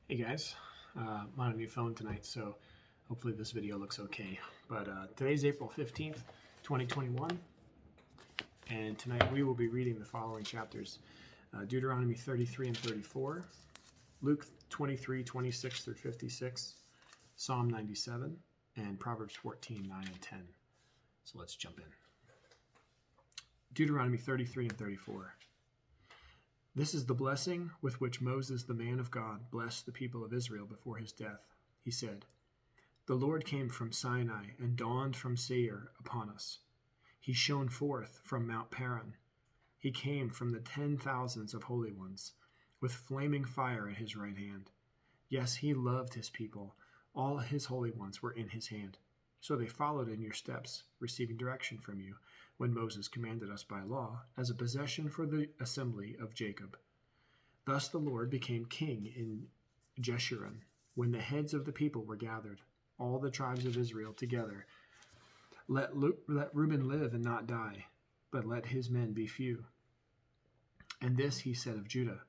Hey guys, I'm on a new phone tonight, so hopefully this video looks okay. But today's April 15th, 2021, and tonight we will be reading the following chapters: Deuteronomy 33 and 34, Luke 23, 26 through 56, Psalm 97, and Proverbs 14, 9 and 10. So let's jump in. Deuteronomy 33 and 34. This is the blessing with which Moses, the man of God, blessed the people of Israel before his death. He said, "The Lord came from Sinai and dawned from Seir upon us. He shone forth from Mount Paran. He came from the 10,000s of holy ones, with flaming fire in his right hand. Yes, he loved his people. All his holy ones were in his hand. So they followed in your steps, receiving direction from you, when Moses commanded us by law, as a possession for the assembly of Jacob. Thus the Lord became king in Jeshurun, when the heads of the people were gathered, all the tribes of Israel together. Let Reuben live and not die, but let his men be few." And this he said of Judah,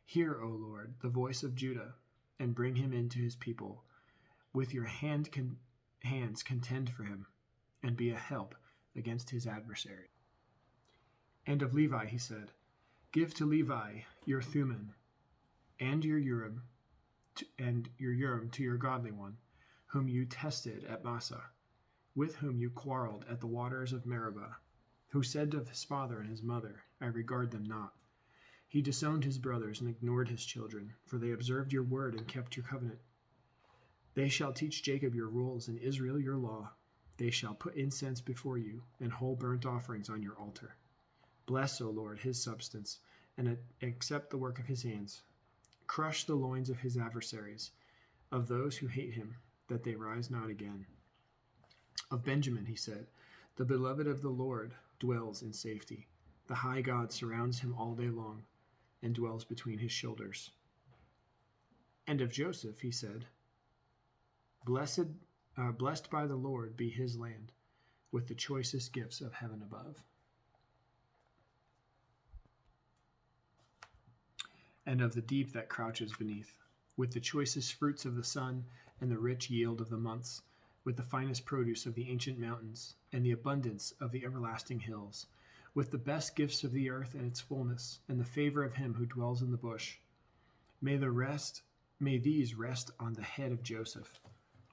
"Hear, O Lord, the voice of Judah, and bring him into his people. With your hands contend for him, and be a help against his adversary." And of Levi he said, "Give to Levi your Thummim, and your Urim, to your godly one, whom you tested at Massah, with whom you quarreled at the waters of Meribah, who said of his father and his mother, I regard them not. He disowned his brothers and ignored his children, for they observed your word and kept your covenant. They shall teach Jacob your rules and Israel your law. They shall put incense before you, and whole burnt offerings on your altar. Bless, O Lord, his substance, and accept the work of his hands. Crush the loins of his adversaries, of those who hate him, that they rise not again." Of Benjamin he said, "The beloved of the Lord dwells in safety. The high God surrounds him all day long, and dwells between his shoulders." And of Joseph he said, Blessed by the Lord be his land, with the choicest gifts of heaven above." And of the deep that crouches beneath, with the choicest fruits of the sun, and the rich yield of the months, with the finest produce of the ancient mountains, and the abundance of the everlasting hills, with the best gifts of the earth and its fullness, and the favor of him who dwells in the bush. May these rest on the head of Joseph,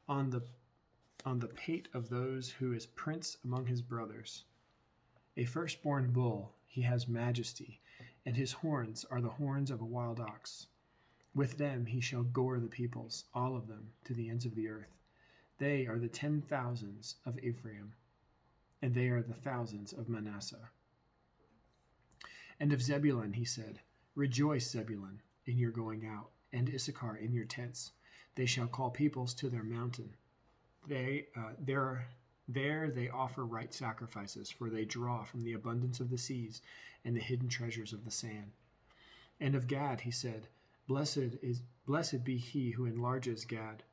on the pate of those who is prince among his brothers. A firstborn bull, he has majesty, and his horns are the horns of a wild ox. With them he shall gore the peoples, all of them, to the ends of the earth. They are the 10,000s of Ephraim, and they are the thousands of Manasseh. And of Zebulun he said, Rejoice, Zebulun, in your going out, and Issachar in your tents. They shall call peoples to their mountain. There they offer right sacrifices, for they draw from the abundance of the seas and the hidden treasures of the sand. And of Gad he said, Blessed be he who enlarges Gad.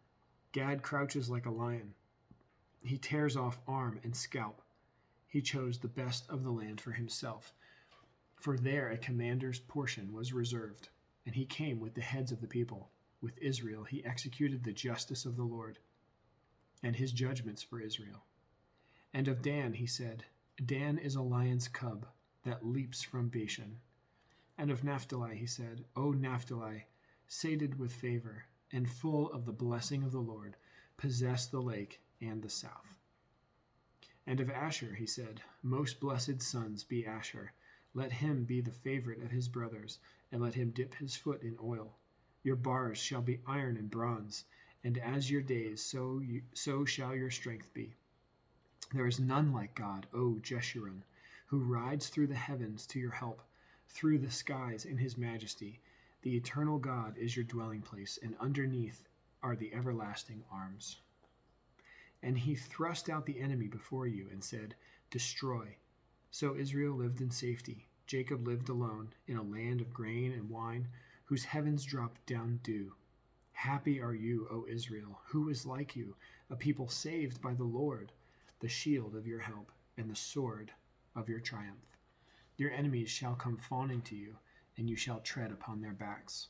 Gad crouches like a lion. He tears off arm and scalp. He chose the best of the land for himself, for there a commander's portion was reserved, and he came with the heads of the people. With Israel he executed the justice of the Lord, and his judgments for Israel. And of Dan he said, Dan is a lion's cub that leaps from Bashan. And of Naphtali he said, O Naphtali, sated with favor, and full of the blessing of the Lord, possess the lake and the south. And of Asher he said, Most blessed sons be Asher. Let him be the favorite of his brothers, and let him dip his foot in oil. Your bars shall be iron and bronze, and as your days, so shall your strength be. There is none like God, O Jeshurun, who rides through the heavens to your help, through the skies in his majesty. The eternal God is your dwelling place, and underneath are the everlasting arms. And he thrust out the enemy before you and said, Destroy. So Israel lived in safety. Jacob lived alone in a land of grain and wine, whose heavens dropped down dew. Happy are you, O Israel, who is like you, a people saved by the Lord, the shield of your help, and the sword of your triumph. Your enemies shall come fawning to you, and you shall tread upon their backs.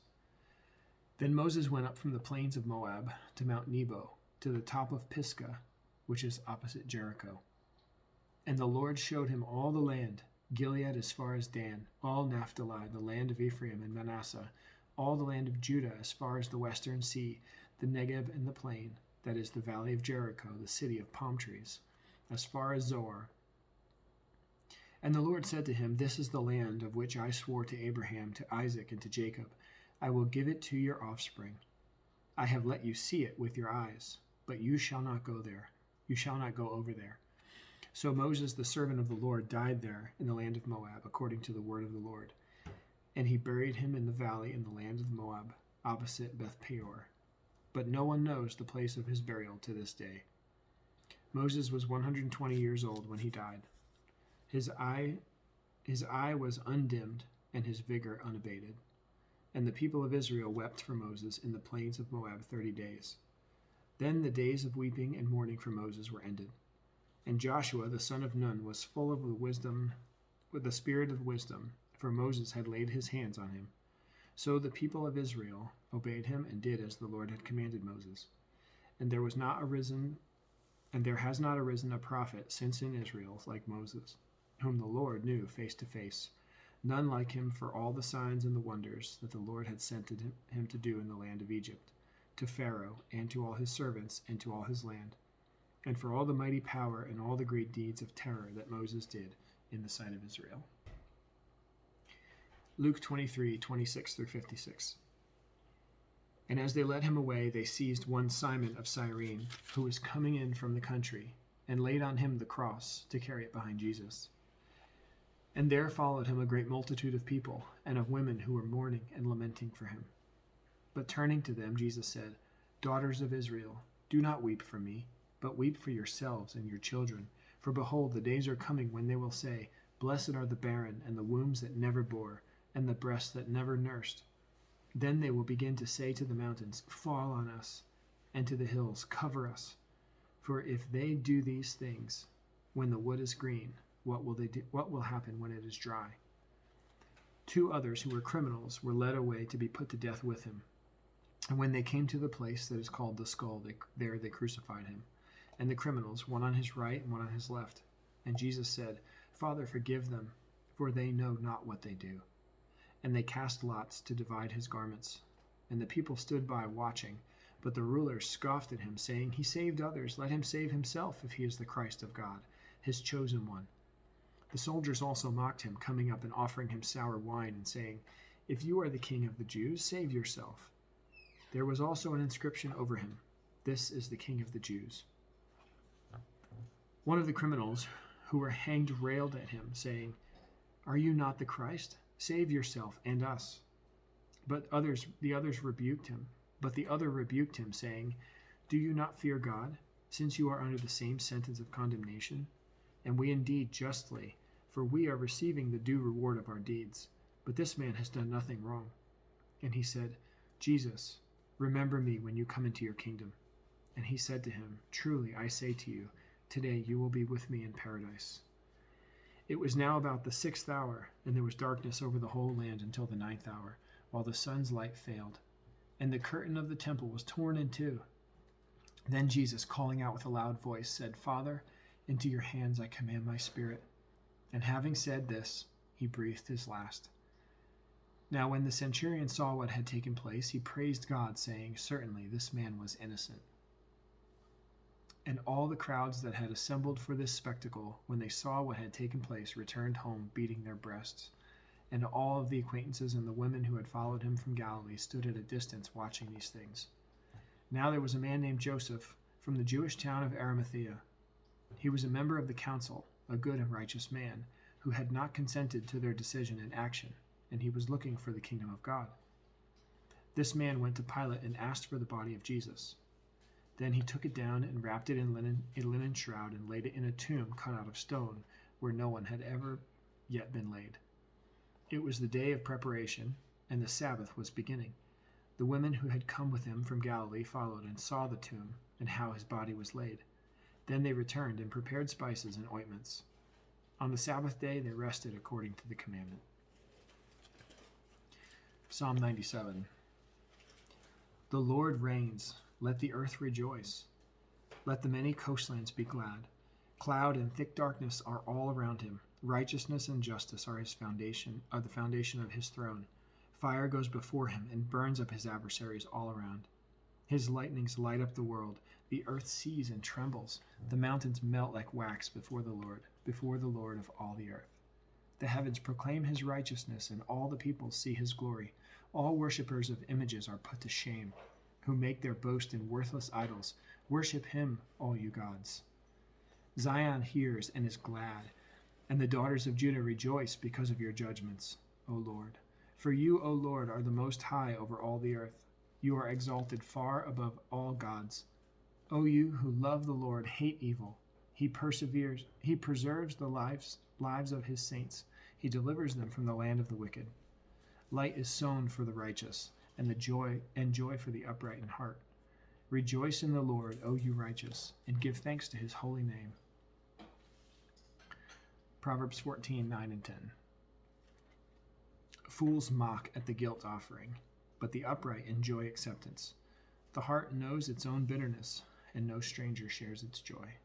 Then Moses went up from the plains of Moab to Mount Nebo, to the top of Pisgah, which is opposite Jericho. And the Lord showed him all the land, Gilead as far as Dan, all Naphtali, the land of Ephraim and Manasseh, all the land of Judah as far as the western sea, the Negeb and the plain, that is the valley of Jericho, the city of palm trees, as far as Zoar. And the Lord said to him, This is the land of which I swore to Abraham, to Isaac, and to Jacob. I will give it to your offspring. I have let you see it with your eyes, but you shall not go there. You shall not go over there. So Moses, the servant of the Lord, died there in the land of Moab, according to the word of the Lord. And he buried him in the valley in the land of Moab, opposite Beth Peor. But no one knows the place of his burial to this day. Moses was 120 years old when he died. His eye was undimmed, and his vigor unabated. And the people of Israel wept for Moses in the plains of Moab 30 days. Then the days of weeping and mourning for Moses were ended. And Joshua the son of Nun was full of the spirit of wisdom, for Moses had laid his hands on him. So the people of Israel obeyed him and did as the Lord had commanded Moses. And there has not arisen a prophet since in Israel like Moses, whom the Lord knew face to face, none like him for all the signs and the wonders that the Lord had sent him to do in the land of Egypt, to Pharaoh and to all his servants and to all his land, and for all the mighty power and all the great deeds of terror that Moses did in the sight of Israel. Luke 23:26-56. And as they led him away, they seized one Simon of Cyrene, who was coming in from the country, and laid on him the cross to carry it behind Jesus. And there followed him a great multitude of people, and of women who were mourning and lamenting for him. But turning to them, Jesus said, Daughters of Israel, do not weep for me, but weep for yourselves and your children. For behold, the days are coming when they will say, Blessed are the barren, and the wombs that never bore, and the breasts that never nursed. Then they will begin to say to the mountains, Fall on us, and to the hills, Cover us. For if they do these things when the wood is green, what will happen when it is dry? 2 others who were criminals were led away to be put to death with him. And when they came to the place that is called the Skull, there they crucified him, and the criminals, one on his right and one on his left. And Jesus said, Father, forgive them, for they know not what they do. And they cast lots to divide his garments. And the people stood by watching, but the rulers scoffed at him, saying, He saved others, let him save himself if he is the Christ of God, his chosen one. The soldiers also mocked him, coming up and offering him sour wine, and saying, If you are the king of the Jews, save yourself. There was also an inscription over him, This is the King of the Jews. One of the criminals who were hanged railed at him, saying, Are you not the Christ? Save yourself and us. But the other rebuked him, saying, Do you not fear God, since you are under the same sentence of condemnation? And we indeed justly, for we are receiving the due reward of our deeds. But this man has done nothing wrong. And he said, Jesus, remember me when you come into your kingdom. And he said to him, Truly I say to you, today you will be with me in paradise. It was now about the 6th hour, and there was darkness over the whole land until the 9th hour, while the sun's light failed. And the curtain of the temple was torn in two. Then Jesus, calling out with a loud voice, said, Father, into your hands I command my spirit. And having said this, he breathed his last. Now when the centurion saw what had taken place, he praised God, saying, Certainly this man was innocent. And all the crowds that had assembled for this spectacle, when they saw what had taken place, returned home, beating their breasts. And all of the acquaintances and the women who had followed him from Galilee stood at a distance watching these things. Now there was a man named Joseph, from the Jewish town of Arimathea. He was a member of the council, a good and righteous man, who had not consented to their decision and action, and he was looking for the kingdom of God. This man went to Pilate and asked for the body of Jesus. Then he took it down and wrapped it in a linen shroud and laid it in a tomb cut out of stone, where no one had ever yet been laid. It was the day of preparation, and the Sabbath was beginning. The women who had come with him from Galilee followed and saw the tomb and how his body was laid. Then they returned and prepared spices and ointments. On the Sabbath day they rested according to the commandment. Psalm 97. The Lord reigns. Let the earth rejoice. Let the many coastlands be glad. Cloud and thick darkness are all around him. Righteousness and justice are the foundation of his throne. Fire goes before him and burns up his adversaries all around. His lightnings light up the world. The earth sees and trembles. The mountains melt like wax before the Lord of all the earth. The heavens proclaim his righteousness, and all the peoples see his glory. All worshippers of images are put to shame, who make their boast in worthless idols. Worship him, all you gods. Zion hears and is glad, and the daughters of Judah rejoice because of your judgments, O Lord. For you, O Lord, are the most high over all the earth. You are exalted far above all gods. O you who love the Lord, hate evil. He preserves the lives of his saints. He delivers them from the land of the wicked. Light is sown for the righteous, and joy for the upright in heart. Rejoice in the Lord, O you righteous, and give thanks to his holy name. Proverbs 14:9 and 10. Fools mock at the guilt offering, but the upright enjoy acceptance. The heart knows its own bitterness, and no stranger shares its joy.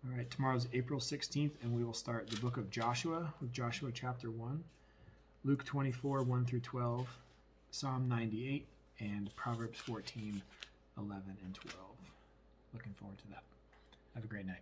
All right, tomorrow's April 16th, and we will start the book of Joshua with Joshua chapter 1, Luke 24, 1 through 12, Psalm 98, and Proverbs 14, 11 and 12. Looking forward to that. Have a great night.